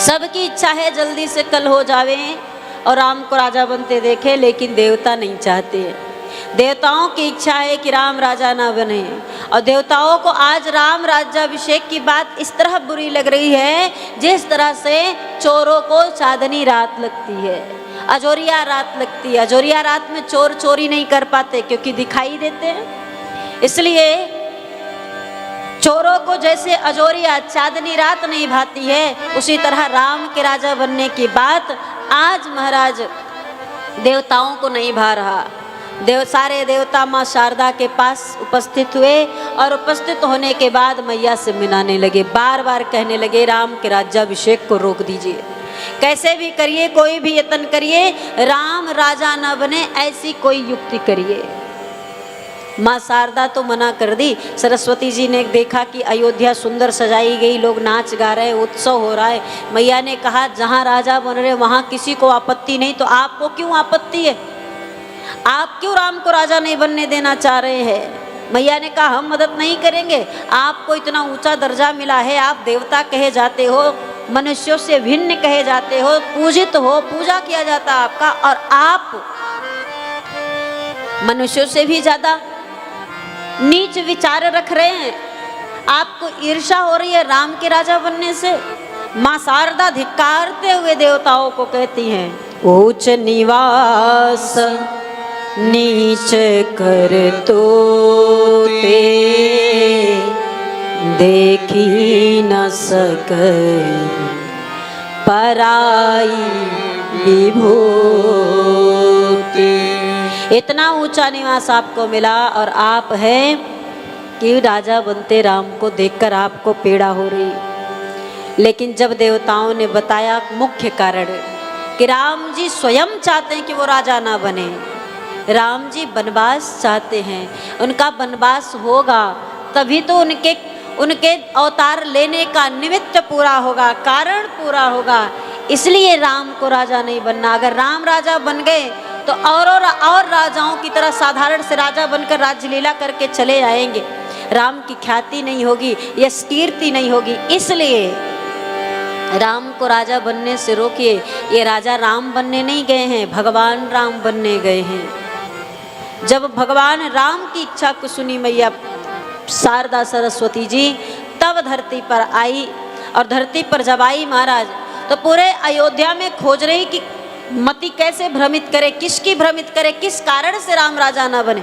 सबकी इच्छा है जल्दी से कल हो जावे और राम को राजा बनते देखे, लेकिन देवता नहीं चाहते। देवताओं की इच्छा है कि राम राजा ना बने, और देवताओं को आज राम राज्याभिषेक की बात इस तरह बुरी लग रही है जिस तरह से चोरों को चांदनी रात लगती है, अजोरिया रात लगती है। अजोरिया रात में चोर चोरी नहीं कर पाते क्योंकि दिखाई देते हैं, इसलिए चोरों को जैसे अजोरिया चांदनी रात नहीं भाती है, उसी तरह राम के राजा बनने की बात आज महाराज देवताओं को नहीं भा रहा। सारे देवता माँ शारदा के पास उपस्थित हुए और उपस्थित होने के बाद मैया से मिलाने लगे, बार बार कहने लगे राम के राज्याभिषेक को रोक दीजिए, कैसे भी करिए, कोई भी यत्न करिए, राम राजा न बने ऐसी कोई युक्ति करिए। माँ शारदा तो मना कर दी। सरस्वती जी ने देखा कि अयोध्या सुंदर सजाई गई, लोग नाच गा रहे, उत्सव हो रहा है। मैया ने कहा जहाँ राजा बन रहे वहाँ किसी को आपत्ति नहीं, तो आपको क्यों आपत्ति है? आप क्यों राम को राजा नहीं बनने देना चाह रहे हैं? मैया ने कहा हम मदद नहीं करेंगे, आपको इतना ऊंचा दर्जा मिला है, आप देवता कहे जाते हो, मनुष्यों से भिन्न कहे जाते हो, पूजित हो, पूजा किया जाता आपका, और आप मनुष्यों से भी ज्यादा नीच विचार रख रहे हैं। आपको ईर्ष्या हो रही है राम के राजा बनने से। माँ शारदा धिक्कारते हुए देवताओं को कहती हैं ऊंच निवास नीच कर तो ते देखी न सके पराई विभूति। इतना ऊंचा निवास आपको मिला और आप हैं कि राजा बनते राम को देखकर आपको पीड़ा हो रही। लेकिन जब देवताओं ने बताया मुख्य कारण कि राम जी स्वयं चाहते हैं कि वो राजा ना बने, राम जी वनवास चाहते हैं, उनका वनवास होगा तभी तो उनके अवतार लेने का निमित्त पूरा होगा, कारण पूरा होगा, इसलिए राम को राजा नहीं बनना। अगर राम राजा बन गए तो और राजाओं की तरह साधारण से राजा बनकर राज्य लीला करके चले आएंगे, राम की ख्याति नहीं होगी, यश कीर्ति नहीं होगी। इसलिए राम को राजा बनने से रोकिए। ये राजा राम बनने नहीं गए हैं, भगवान राम बनने गए हैं। जब भगवान राम की इच्छा को सुनी मैया शारदा सरस्वती जी, तब धरती पर आई, और धरती पर जब आई महाराज तो पूरे अयोध्या में खोज रही कि मति कैसे भ्रमित करे, किसकी भ्रमित करे, किस कारण से राम राजा न बने।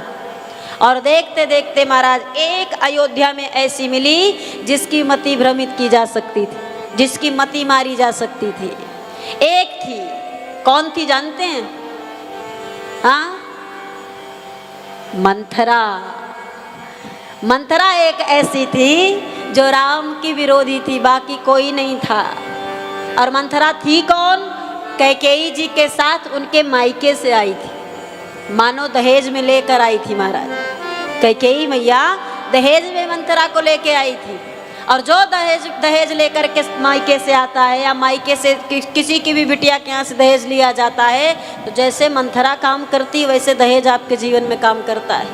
और देखते देखते महाराज एक अयोध्या में ऐसी मिली जिसकी मति भ्रमित की जा सकती थी, जिसकी मति मारी जा सकती थी। एक थी, कौन थी जानते हैं? हाँ, मंथरा। मंथरा एक ऐसी थी जो राम की विरोधी थी, बाकी कोई नहीं था। और मंथरा थी कौन? कैकेयी जी के साथ उनके मायके से आई थी, मानो दहेज में लेकर आई थी महाराज। कैकेयी मैया दहेज में मंथरा को लेके आई थी। और जो दहेज लेकर के मायके से आता है या मायके से किसी की भी बिटिया के यहाँ से दहेज लिया जाता है, तो जैसे मंथरा काम करती वैसे दहेज आपके जीवन में काम करता है।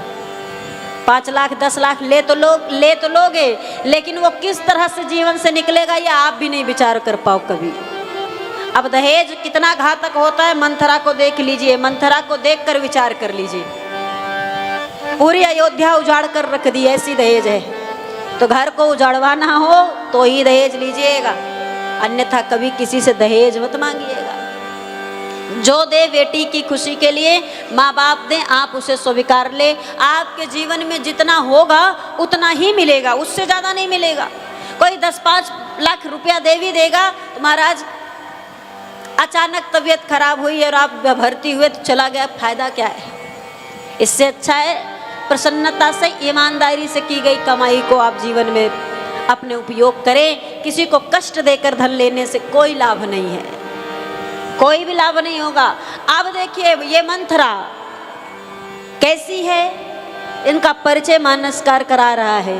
5 लाख 10 लाख ले तो लोगे, लेकिन वो किस तरह से जीवन से निकलेगा ये आप भी नहीं विचार कर पाओ कभी। अब दहेज कितना घातक होता है मंथरा को देख लीजिए, मंथरा को देखकर विचार कर लीजिए। पूरी अयोध्या उजाड़ कर रख दी, ऐसी दहेज है। तो घर को उजाड़वाना हो तो ही दहेज लीजिएगा, अन्यथा कभी किसी से दहेज मत मांगिएगा। जो दे बेटी की खुशी के लिए माँ बाप दें, आप उसे स्वीकार ले। आपके जीवन में जितना होगा उतना ही मिलेगा, उससे ज़्यादा नहीं मिलेगा। कोई 10-5 लाख रुपया दे भी देगा तो महाराज अचानक तबीयत खराब हुई और आप भर्ती हुए तो चला गया, फायदा क्या है? इससे अच्छा है प्रसन्नता से, ईमानदारी से की गई कमाई को आप जीवन में अपने उपयोग करें। किसी को कष्ट देकर धन लेने से कोई लाभ नहीं है, कोई भी लाभ नहीं होगा। अब देखिए ये मंथरा कैसी है, इनका परिचय मानसकार करा रहा है।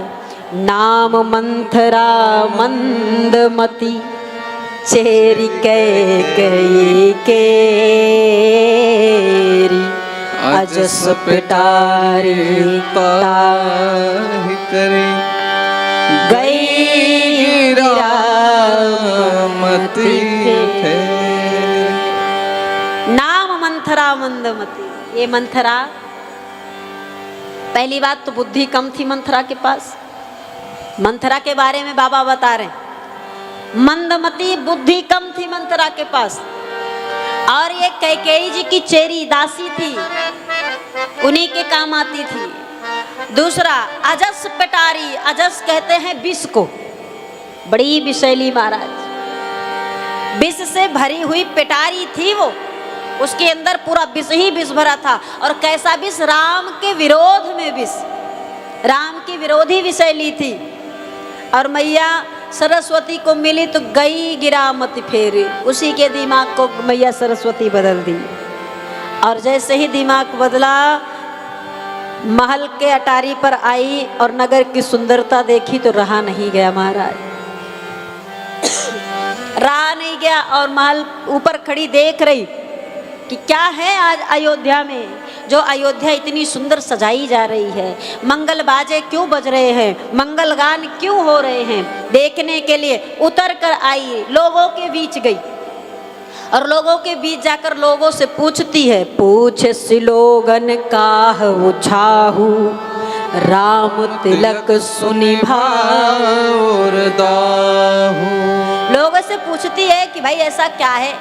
नाम मंथरा मंदमती चेरी कैकेयी केरी अजस पिटारी ताहि करे गई राम मंदमती थे। नाम मंथरा मंदमती। ये मंथरा, पहली बात तो बुद्धि कम थी मंथरा के पास। मंथरा के बारे में बाबा बता रहे, मंदमती बुद्धि कम थी मंथरा के पास। और ये कैकेयी जी की चेरी दासी थी, उन्हीं के काम आती थी। दूसरा, अजस पेटारी, अजस कहते हैं विष को, बड़ी विषैली महाराज, विष से भरी हुई पेटारी थी वो, उसके अंदर पूरा विष ही विष भरा था। और कैसा विष? राम के विरोध में विष, राम की विरोधी विषैली थी। और मैया सरस्वती को मिली तो गई गिरा मत फेर, उसी के दिमाग को मैया सरस्वती बदल दी। और जैसे ही दिमाग बदला, महल के अटारी पर आई और नगर की सुंदरता देखी तो रहा नहीं गया महाराज, रहा नहीं गया। और महल ऊपर खड़ी देख रही कि क्या है आज अयोध्या में, जो अयोध्या इतनी सुंदर सजाई जा रही है, मंगल बाजे क्यों बज रहे हैं, मंगल गान क्यों हो रहे हैं, देखने के लिए उतर कर आई, लोगों के बीच गई। और लोगों के बीच जाकर लोगों से पूछती है, पूछ सिलोगन काह उछाहू, राम तिलक सुनि भावर दाहू। लोगों से पूछती है कि भाई ऐसा क्या है,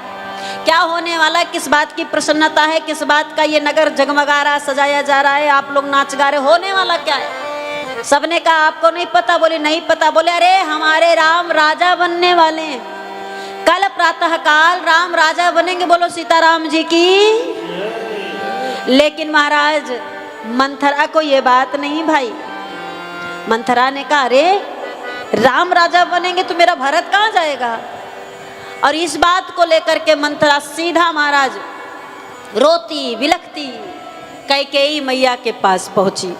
क्या होने वाला, किस बात की प्रसन्नता है, किस बात का ये नगर जगमगा रहा, सजाया जा रहा है, आप लोग नाच गा रहे, होने वाला क्या है। सबने कहा आपको नहीं पता, बोले नहीं पता। बोले अरे हमारे राम राजा बनने वाले हैं, कल प्रातः काल राम राजा बनेंगे, बोलो सीताराम जी की। लेकिन महाराज मंथरा को ये बात नहीं भाई। मंथरा ने कहा अरे राम राजा बनेंगे तो मेरा भरत कहाँ जाएगा। और इस बात को लेकर के मंथरा सीधा महाराज रोती बिलखती कैकेयी मैया के पास पहुंची।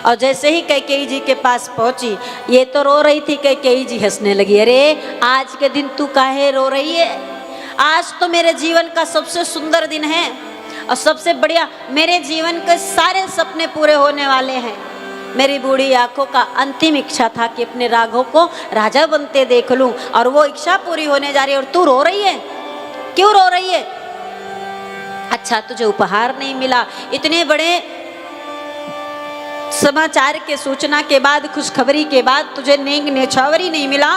और जैसे ही कैकेयी जी के पास पहुंची, ये तो रो रही थी, कैकेयी जी हंसने लगी। अरे आज के दिन तू काहे रो रही है, आज तो मेरे जीवन का सबसे सुंदर दिन है और सबसे बढ़िया, मेरे जीवन के सारे सपने पूरे होने वाले हैं। मेरी बूढ़ी आंखों का अंतिम इच्छा था कि अपने राघव को राजा बनते देख लूं, और वो इच्छा पूरी होने जा रही है और तू रो रही है, क्यों रो रही है। अच्छा तुझे उपहार नहीं मिला, इतने बड़े समाचार के सूचना के बाद, खुशखबरी के बाद तुझे नेंग नेछावरी नहीं मिला,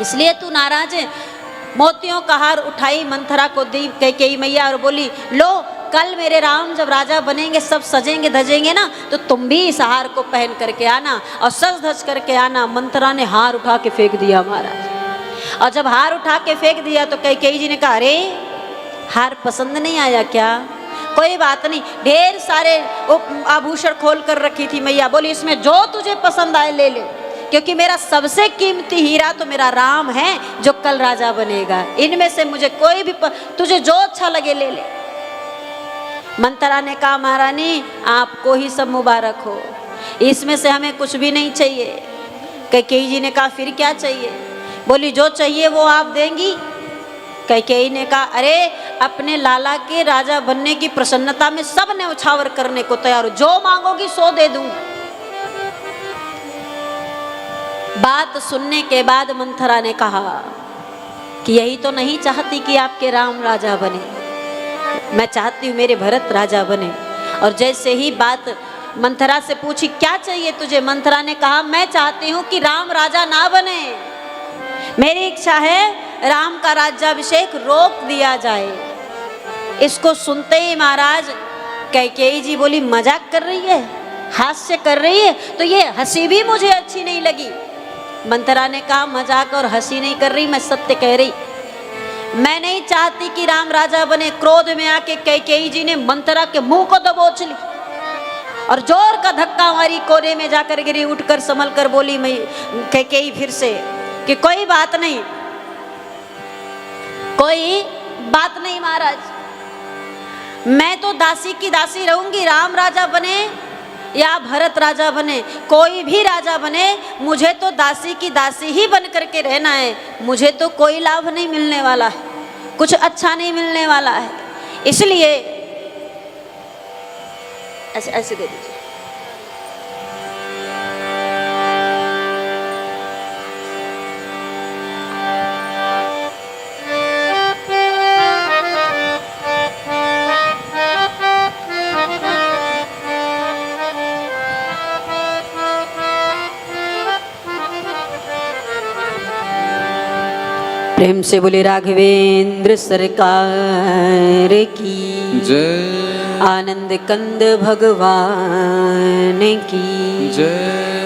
इसलिए तू नाराज है। मोतियों का हार उठाई मंथरा को दी कैकेयी मैया और बोली, लो कल मेरे राम जब राजा बनेंगे, सब सजेंगे धजेंगे ना, तो तुम भी इस हार को पहन करके आना और सज धज करके आना। मंथरा ने हार उठा के फेंक दिया महाराज। और जब हार उठा के फेंक दिया तो कैकेयी जी ने कहा अरे हार पसंद नहीं आया क्या। कोई बात नहीं, ढेर सारे आभूषण खोल कर रखी थी मैया, बोली इसमें जो तुझे पसंद आए ले ले, क्योंकि मेरा सबसे कीमती हीरा तो मेरा राम है जो कल राजा बनेगा। इनमें से मुझे कोई भी तुझे जो अच्छा लगे ले ले। मंथरा ने कहा महारानी आपको ही सब मुबारक हो, इसमें से हमें कुछ भी नहीं चाहिए। कैकेयी जी ने कहा फिर क्या चाहिए। बोली जो चाहिए वो आप देंगी। कैकेयी ने कहा अरे अपने लाला के राजा बनने की प्रसन्नता में सब ने उछावर करने को तैयार हो, जो मांगोगी सो दे दूंगी। बात सुनने के बाद मंथरा ने कहा कि यही तो नहीं चाहती कि आपके राम राजा बने, मैं चाहती हूँ मेरे भरत राजा बने। और जैसे ही बात मंथरा से पूछी क्या चाहिए तुझे, मंथरा ने कहा मैं चाहती हूँ कि राम राजा ना बने, मेरी इच्छा है राम का राज्याभिषेक रोक दिया जाए। इसको सुनते ही महाराज कैकेयी जी बोली मजाक कर रही है, हास्य कर रही है, तो ये हंसी भी मुझे अच्छी नहीं लगी। मंथरा ने कहा मजाक और हंसी नहीं कर रही, मैं सत्य कह रही, मैं नहीं चाहती कि राम राजा बने। क्रोध में आके कैकेयी जी ने मंथरा के मुंह को दबोच ली और जोर का धक्का मारी, कोने में जाकर गिरी। उठकर संभल कर बोली मैं कैकेयी फिर से कि कोई बात नहीं, कोई बात नहीं महाराज, मैं तो दासी की दासी रहूंगी। राम राजा बने या भरत राजा बने, कोई भी राजा बने, मुझे तो दासी की दासी ही बन करके रहना है। मुझे तो कोई लाभ नहीं मिलने वाला है, कुछ अच्छा नहीं मिलने वाला है, इसलिए ऐसे ऐसे दे दीजिए। प्रेम से बोले राघवेंद्र सरकार की जय। आनंद कंद भगवान की जय।